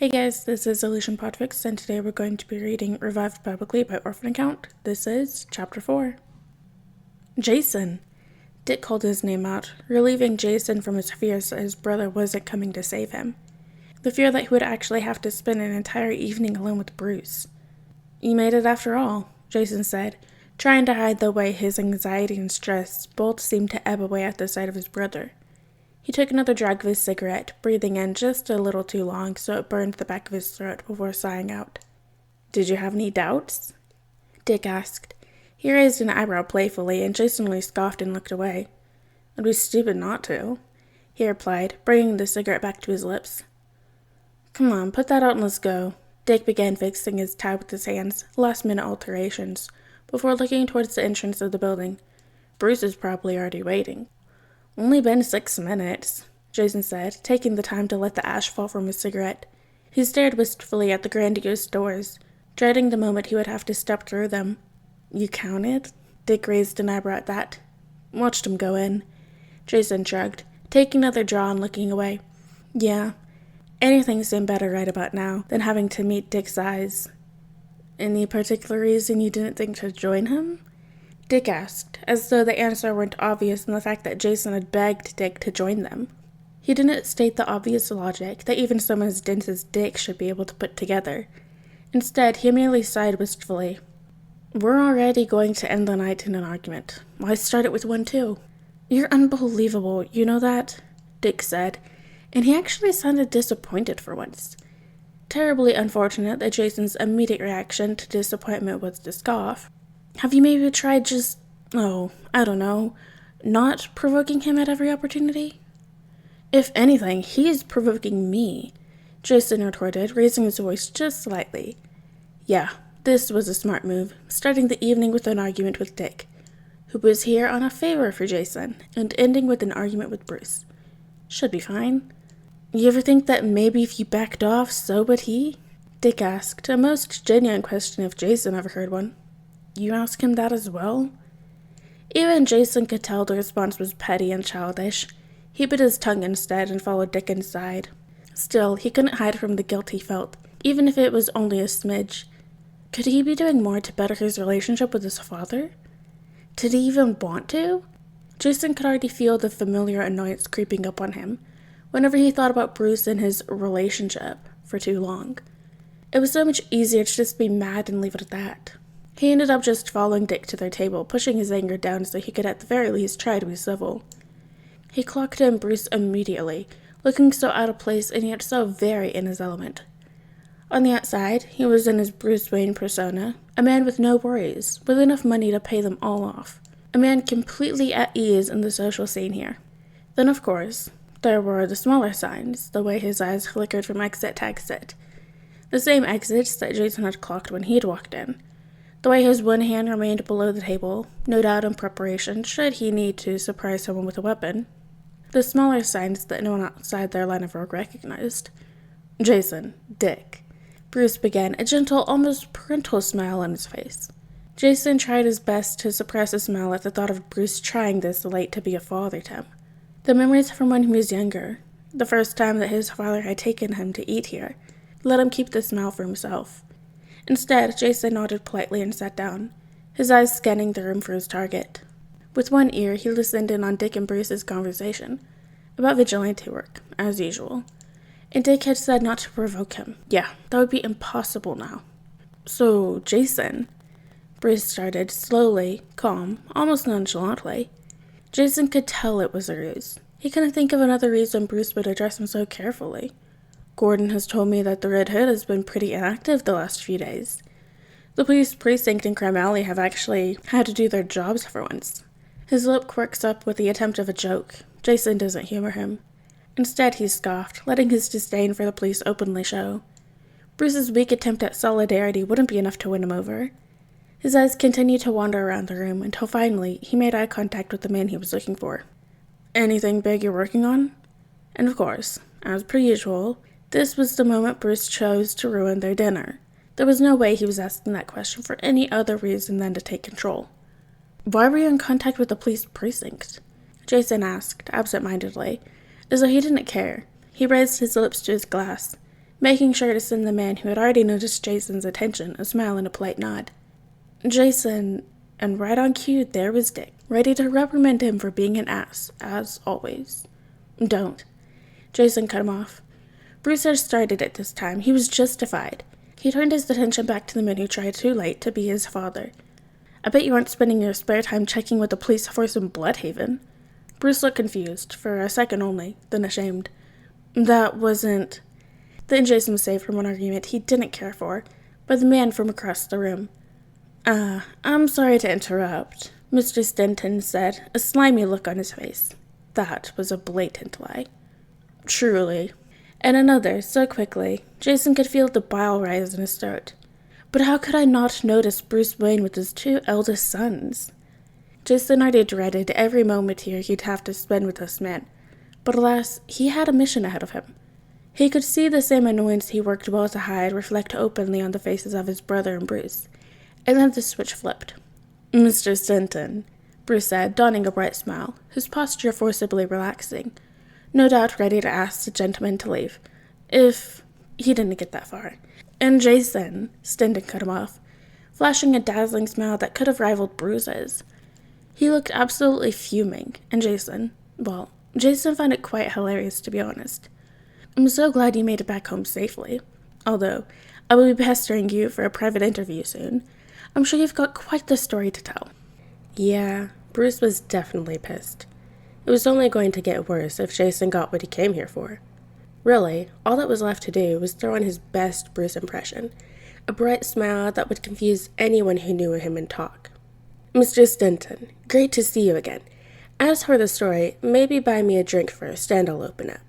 Hey guys, this is PODFIC, and today we're going to be reading Revived Publicly by Orphan Account. This is Chapter 4. Jason! Dick called his name out, relieving Jason from his fears that his brother wasn't coming to save him. The fear that he would actually have to spend an entire evening alone with Bruce. You made it after all, Jason said, trying to hide the way his anxiety and stress both seemed to ebb away at the sight of his brother. He took another drag of his cigarette, breathing in just a little too long so it burned the back of his throat before sighing out. Did you have any doubts? Dick asked. He raised an eyebrow playfully, and Jason only scoffed and looked away. I'd be stupid not to, he replied, bringing the cigarette back to his lips. Come on, put that out and let's go. Dick began fixing his tie with his hands, last-minute alterations, before looking towards the entrance of the building. Bruce is probably already waiting. Only been 6 minutes, Jason said, taking the time to let the ash fall from his cigarette. He stared wistfully at the grandiose doors, dreading the moment he would have to step through them. You counted? Dick raised an eyebrow at that. Watched him go in. Jason shrugged, taking another draw and looking away. Yeah, anything seemed better right about now than having to meet Dick's eyes. Any particular reason you didn't think to join him? Dick asked, as though the answer weren't obvious in the fact that Jason had begged Dick to join them. He didn't state the obvious logic that even someone as dense as Dick should be able to put together. Instead, he merely sighed wistfully. We're already going to end the night in an argument. Why start it with one too? You're unbelievable, you know that? Dick said, and he actually sounded disappointed for once. Terribly unfortunate that Jason's immediate reaction to disappointment was to scoff. Have you maybe tried just, not provoking him at every opportunity? If anything, he's provoking me, Jason retorted, raising his voice just slightly. Yeah, this was a smart move, starting the evening with an argument with Dick, who was here on a favor for Jason, and ending with an argument with Bruce. Should be fine. You ever think that maybe if you backed off, so would he? Dick asked, a most genuine question if Jason ever heard one. You ask him that as well? Even Jason could tell the response was petty and childish. He bit his tongue instead and followed Dick inside. Still, he couldn't hide from the guilt he felt, even if it was only a smidge. Could he be doing more to better his relationship with his father? Did he even want to? Jason could already feel the familiar annoyance creeping up on him whenever he thought about Bruce and his relationship for too long. It was so much easier to just be mad and leave it at that. He ended up just following Dick to their table, pushing his anger down so he could at the very least try to be civil. He clocked in Bruce immediately, looking so out of place and yet so very in his element. On the outside, he was in his Bruce Wayne persona, a man with no worries, with enough money to pay them all off. A man completely at ease in the social scene here. Then, of course, there were the smaller signs, the way his eyes flickered from exit to exit. The same exits that Jason had clocked when he'd walked in. The way his one hand remained below the table, no doubt in preparation should he need to surprise someone with a weapon. The smaller signs that no one outside their line of work recognized. Jason, Dick. Bruce began, a gentle, almost parental smile on his face. Jason tried his best to suppress a smile at the thought of Bruce trying this late to be a father to him. The memories from when he was younger, the first time that his father had taken him to eat here, let him keep the smile for himself. Instead, Jason nodded politely and sat down, his eyes scanning the room for his target. With one ear, he listened in on Dick and Bruce's conversation, about vigilante work, as usual. And Dick had said not to provoke him. Yeah, that would be impossible now. So, Jason, Bruce started, slowly, calm, almost nonchalantly. Jason could tell it was a ruse. He couldn't think of another reason Bruce would address him so carefully. Gordon has told me that the Red Hood has been pretty inactive the last few days. The police precinct and Crime Alley have actually had to do their jobs for once. His lip quirks up with the attempt of a joke. Jason doesn't humor him. Instead, he scoffed, letting his disdain for the police openly show. Bruce's weak attempt at solidarity wouldn't be enough to win him over. His eyes continued to wander around the room until finally he made eye contact with the man he was looking for. Anything big you're working on? And of course, as per usual, this was the moment Bruce chose to ruin their dinner. There was no way he was asking that question for any other reason than to take control. Why were you in contact with the police precinct? Jason asked, absent-mindedly, as though he didn't care. He raised his lips to his glass, making sure to send the man who had already noticed Jason's attention a smile and a polite nod. Jason, and right on cue, there was Dick, ready to reprimand him for being an ass, as always. Don't. Jason cut him off. Bruce had started it this time. He was justified. He turned his attention back to the man who tried too late to be his father. I bet you aren't spending your spare time checking with the police force in Bloodhaven. Bruce looked confused, for a second only, then ashamed. That wasn't... Then Jason was saved from an argument he didn't care for, by the man from across the room. I'm sorry to interrupt, Mr. Stenton said, a slimy look on his face. That was a blatant lie. Truly. And another, so quickly, Jason could feel the bile rise in his throat. But how could I not notice Bruce Wayne with his 2 eldest sons? Jason already dreaded every moment here he'd have to spend with this man. But alas, he had a mission ahead of him. He could see the same annoyance he worked well to hide reflect openly on the faces of his brother and Bruce. And then the switch flipped. Mr. Stenton, Bruce said, donning a bright smile, his posture forcibly relaxing, no doubt ready to ask the gentleman to leave. If he didn't get that far. And Jason, Stenton cut him off, flashing a dazzling smile that could have rivaled Bruce's. He looked absolutely fuming, and Jason found it quite hilarious, to be honest. I'm so glad you made it back home safely. Although, I will be pestering you for a private interview soon. I'm sure you've got quite the story to tell. Yeah, Bruce was definitely pissed. It was only going to get worse if Jason got what he came here for. Really, all that was left to do was throw on his best Bruce impression, a bright smile that would confuse anyone who knew him and talk. Mr. Stenton, great to see you again. As for the story, maybe buy me a drink first and I'll open up.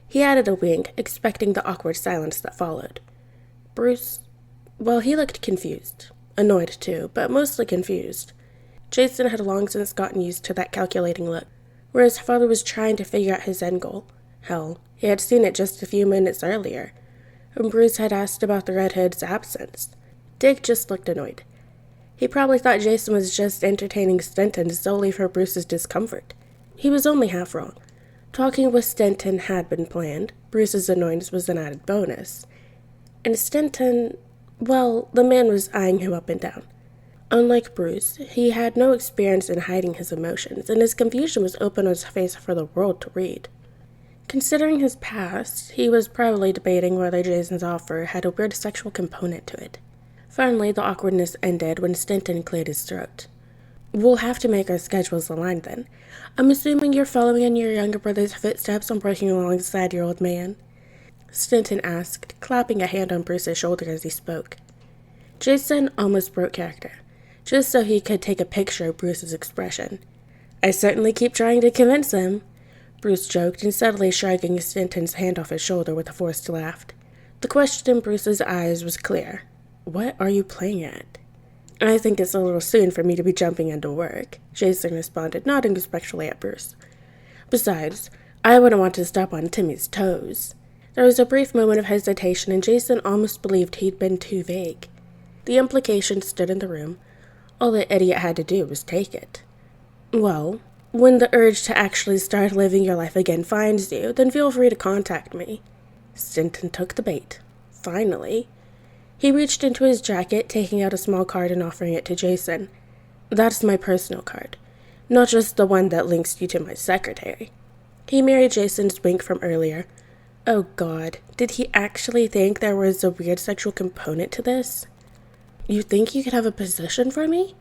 He added a wink, expecting the awkward silence that followed. Bruce, he looked confused. Annoyed too, but mostly confused. Jason had long since gotten used to that calculating look, where his father was trying to figure out his end goal. Hell, he had seen it just a few minutes earlier, and Bruce had asked about the Red Hood's absence. Dick just looked annoyed. He probably thought Jason was just entertaining Stenton solely for Bruce's discomfort. He was only half wrong. Talking with Stenton had been planned. Bruce's annoyance was an added bonus. And Stenton, the man was eyeing him up and down. Unlike Bruce, he had no experience in hiding his emotions, and his confusion was open on his face for the world to read. Considering his past, he was probably debating whether Jason's offer had a weird sexual component to it. Finally, the awkwardness ended when Stenton cleared his throat. We'll have to make our schedules align then. I'm assuming you're following in your younger brother's footsteps on working alongside your old man? Stenton asked, clapping a hand on Bruce's shoulder as he spoke. Jason almost broke character, just so he could take a picture of Bruce's expression. I certainly keep trying to convince him, Bruce joked, and subtly shrugging Stenton's hand off his shoulder with a forced laugh. The question in Bruce's eyes was clear. What are you playing at? I think it's a little soon for me to be jumping into work, Jason responded, nodding respectfully at Bruce. Besides, I wouldn't want to step on Timmy's toes. There was a brief moment of hesitation, and Jason almost believed he'd been too vague. The implication stood in the room. All the idiot had to do was take it. Well, when the urge to actually start living your life again finds you, then feel free to contact me. Stenton took the bait. Finally. He reached into his jacket, taking out a small card and offering it to Jason. That's my personal card, not just the one that links you to my secretary. He mirrored Jason's wink from earlier. Oh God, did he actually think there was a weird sexual component to this? You think you could have a position for me?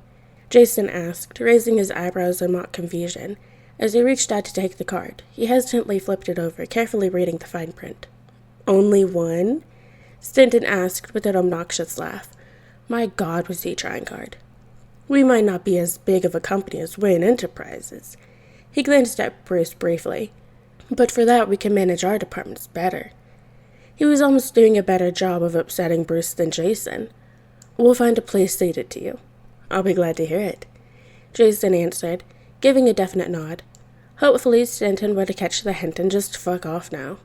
Jason asked, raising his eyebrows in mock confusion. As he reached out to take the card, he hesitantly flipped it over, carefully reading the fine print. Only one? Stenton asked with an obnoxious laugh. My God, was he trying hard. We might not be as big of a company as Wayne Enterprises. He glanced at Bruce briefly. But for that, we can manage our departments better. He was almost doing a better job of upsetting Bruce than Jason. We'll find a place suited to you. I'll be glad to hear it, Jason answered, giving a definite nod. Hopefully Stenton would catch the hint and just fuck off now.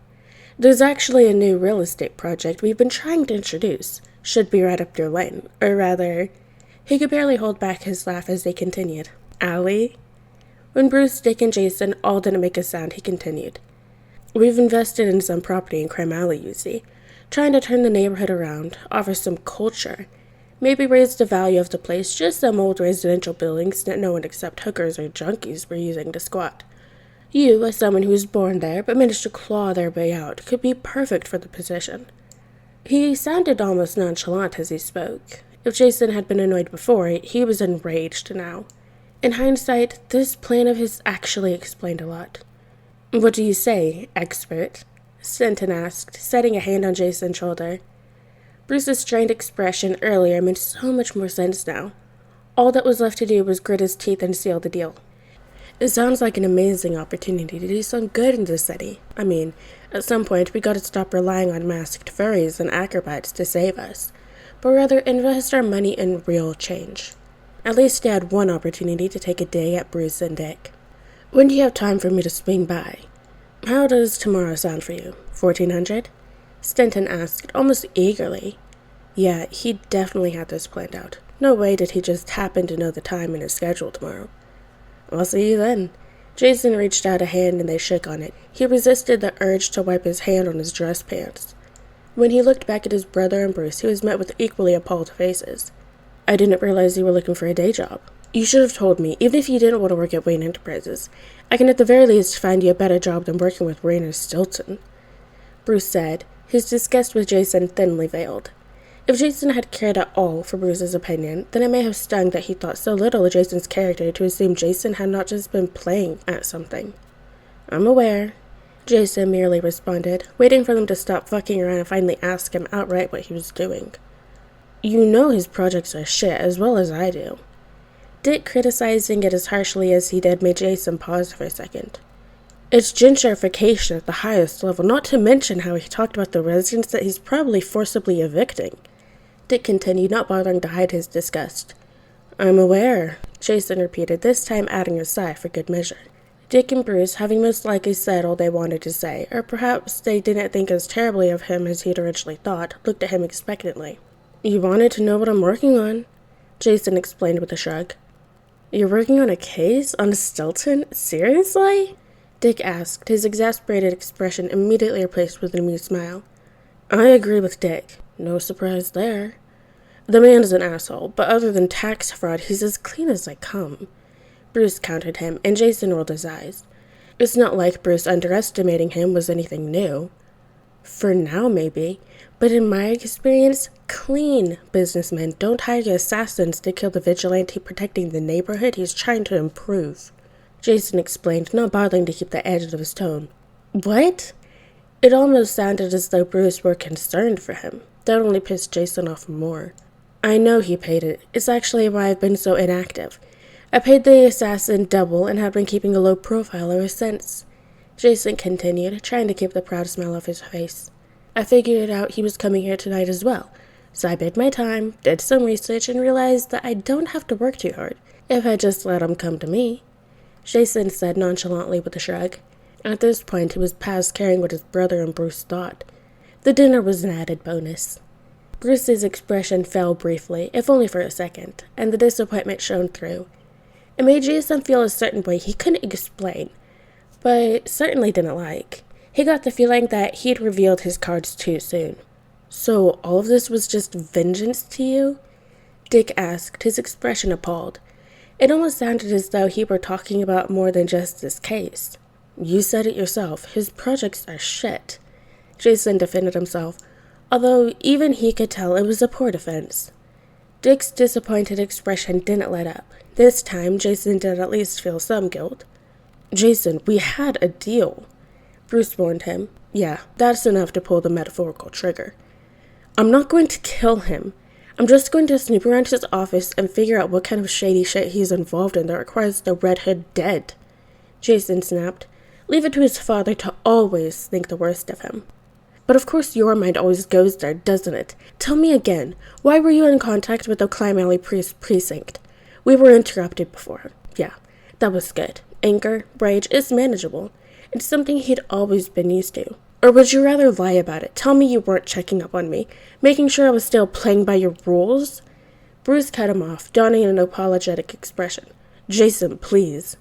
There's actually a new real estate project we've been trying to introduce. Should be right up your lane. Or rather, he could barely hold back his laugh as they continued. Alley? When Bruce, Dick, and Jason all didn't make a sound, he continued. We've invested in some property in Crime Alley, you see. trying to turn the neighborhood around, offer some culture, maybe raise the value of the place, just some old residential buildings that no one except hookers or junkies were using to squat. You, as someone who was born there but managed to claw their way out, could be perfect for the position. He sounded almost nonchalant as he spoke. If Jason had been annoyed before, he was enraged now. In hindsight, this plan of his actually explained a lot. "What do you say, expert?" Stanton asked, setting a hand on Jason's shoulder. Bruce's strained expression earlier made so much more sense now. All that was left to do was grit his teeth and seal the deal. "It sounds like an amazing opportunity to do some good in this city. I mean, at some point we gotta stop relying on masked furries and acrobats to save us, but rather invest our money in real change." At least he had one opportunity to take a dig at Bruce and Dick. "When do you have time for me to swing by? How does tomorrow sound for you? 1400? Stanton asked, almost eagerly. Yeah, he definitely had this planned out. No way did he just happen to know the time in his schedule tomorrow. "I'll see you then." Jason reached out a hand and they shook on it. He resisted the urge to wipe his hand on his dress pants. When he looked back at his brother and Bruce, he was met with equally appalled faces. "I didn't realize you were looking for a day job. You should have told me, even if you didn't want to work at Wayne Enterprises. I can at the very least find you a better job than working with Rainer Stilton," Bruce said, his disgust with Jason thinly veiled. If Jason had cared at all for Bruce's opinion, then it may have stung that he thought so little of Jason's character to assume Jason had not just been playing at something. "I'm aware," Jason merely responded, waiting for them to stop fucking around and finally ask him outright what he was doing. "You know his projects are shit as well as I do." Dick criticizing it as harshly as he did made Jason pause for a second. "It's gentrification at the highest level, not to mention how he talked about the residents that he's probably forcibly evicting." Dick continued, not bothering to hide his disgust. "I'm aware," Jason repeated, this time adding a sigh for good measure. Dick and Bruce, having most likely said all they wanted to say, or perhaps they didn't think as terribly of him as he'd originally thought, looked at him expectantly. "You wanted to know what I'm working on," Jason explained with a shrug. "You're working on a case? On Stilton? Seriously?" Dick asked, his exasperated expression immediately replaced with an amused smile. "I agree with Dick. No surprise there. The man is an asshole, but other than tax fraud, he's as clean as they come." Bruce countered him, and Jason rolled his eyes. It's not like Bruce underestimating him was anything new. For now, maybe, but in my experience, clean businessmen don't hire assassins to kill the vigilante protecting the neighborhood he's trying to improve, Jason explained, not bothering to keep the edge of his tone. "What?" It almost sounded as though Bruce were concerned for him. That only pissed Jason off more. "I know he paid it. It's actually why I've been so inactive. I paid the assassin double and have been keeping a low profile ever since," Jason continued, trying to keep the proud smile off his face. "I figured out he was coming here tonight as well, so I bid my time, did some research, and realized that I don't have to work too hard if I just let him come to me," Jason said nonchalantly with a shrug. At this point, he was past caring what his brother and Bruce thought. The dinner was an added bonus. Bruce's expression fell briefly, if only for a second, and the disappointment shone through. It made Jason feel a certain way he couldn't explain, but certainly didn't like. He got the feeling that he'd revealed his cards too soon. "So all of this was just vengeance to you?" Dick asked, his expression appalled. It almost sounded as though he were talking about more than just this case. "You said it yourself, his projects are shit," Jason defended himself, although even he could tell it was a poor defense. Dick's disappointed expression didn't let up. This time, Jason did at least feel some guilt. "Jason, we had a deal," Bruce warned him. "Yeah, that's enough to pull the metaphorical trigger. I'm not going to kill him. I'm just going to snoop around his office and figure out what kind of shady shit he's involved in that requires the Red Hood dead," Jason snapped. "Leave it to his father to always think the worst of him." "But of course your mind always goes there, doesn't it? Tell me again, why were you in contact with the Climb Alley precinct? We were interrupted before. Yeah, that was good. Anger, rage, it's manageable. It's something he'd always been used to. Or would you rather lie about it? Tell me you weren't checking up on me, making sure I was still playing by your rules?" Bruce cut him off, donning an apologetic expression. "Jason, please."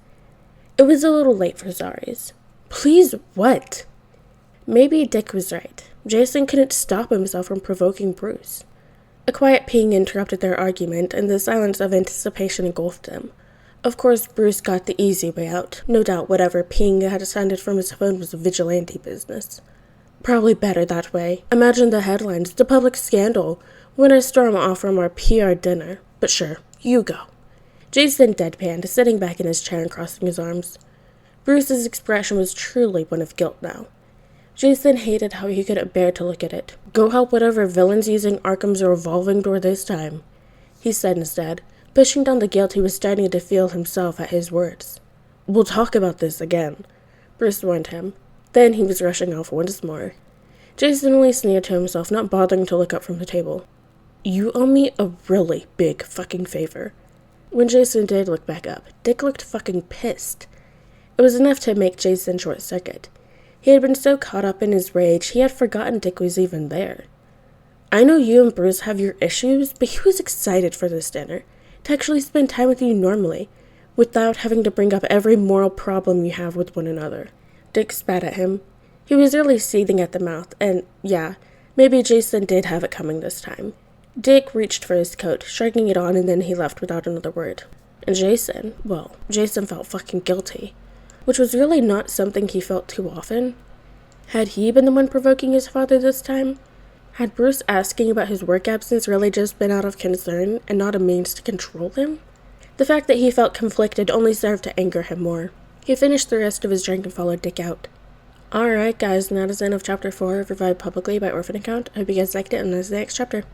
It was a little late for sorries. "Please what?" Maybe Dick was right. Jason couldn't stop himself from provoking Bruce. A quiet ping interrupted their argument, and the silence of anticipation engulfed them. Of course, Bruce got the easy way out. No doubt whatever ping had sounded from his phone was vigilante business. Probably better that way. Imagine the headlines, the public scandal, winter storm off from our PR dinner. But sure, you go. Jason deadpanned, sitting back in his chair and crossing his arms. Bruce's expression was truly one of guilt now. Jason hated how he couldn't bear to look at it. Go help whatever villains using Arkham's revolving door this time, he said instead, pushing down the guilt he was starting to feel himself at his words. We'll talk about this again, Bruce warned him. Then he was rushing off once more. Jason only sneered to himself, not bothering to look up from the table. You owe me a really big fucking favor. When Jason did look back up, Dick looked fucking pissed. It was enough to make Jason short-circuit. He had been so caught up in his rage, he had forgotten Dick was even there. I know you and Bruce have your issues, but he was excited for this dinner, to actually spend time with you normally, without having to bring up every moral problem you have with one another. Dick spat at him. He was really seething at the mouth, and yeah, maybe Jason did have it coming this time. Dick reached for his coat, striking it on, and then he left without another word. And Jason felt fucking guilty, which was really not something he felt too often. Had he been the one provoking his father this time? Had Bruce asking about his work absence really just been out of concern and not a means to control him? The fact that he felt conflicted only served to anger him more. He finished the rest of his drink and followed Dick out. Alright guys, and that is the end of chapter 4 of Revived Publicly by Orphan Account. I hope you guys liked it, and that's the next chapter.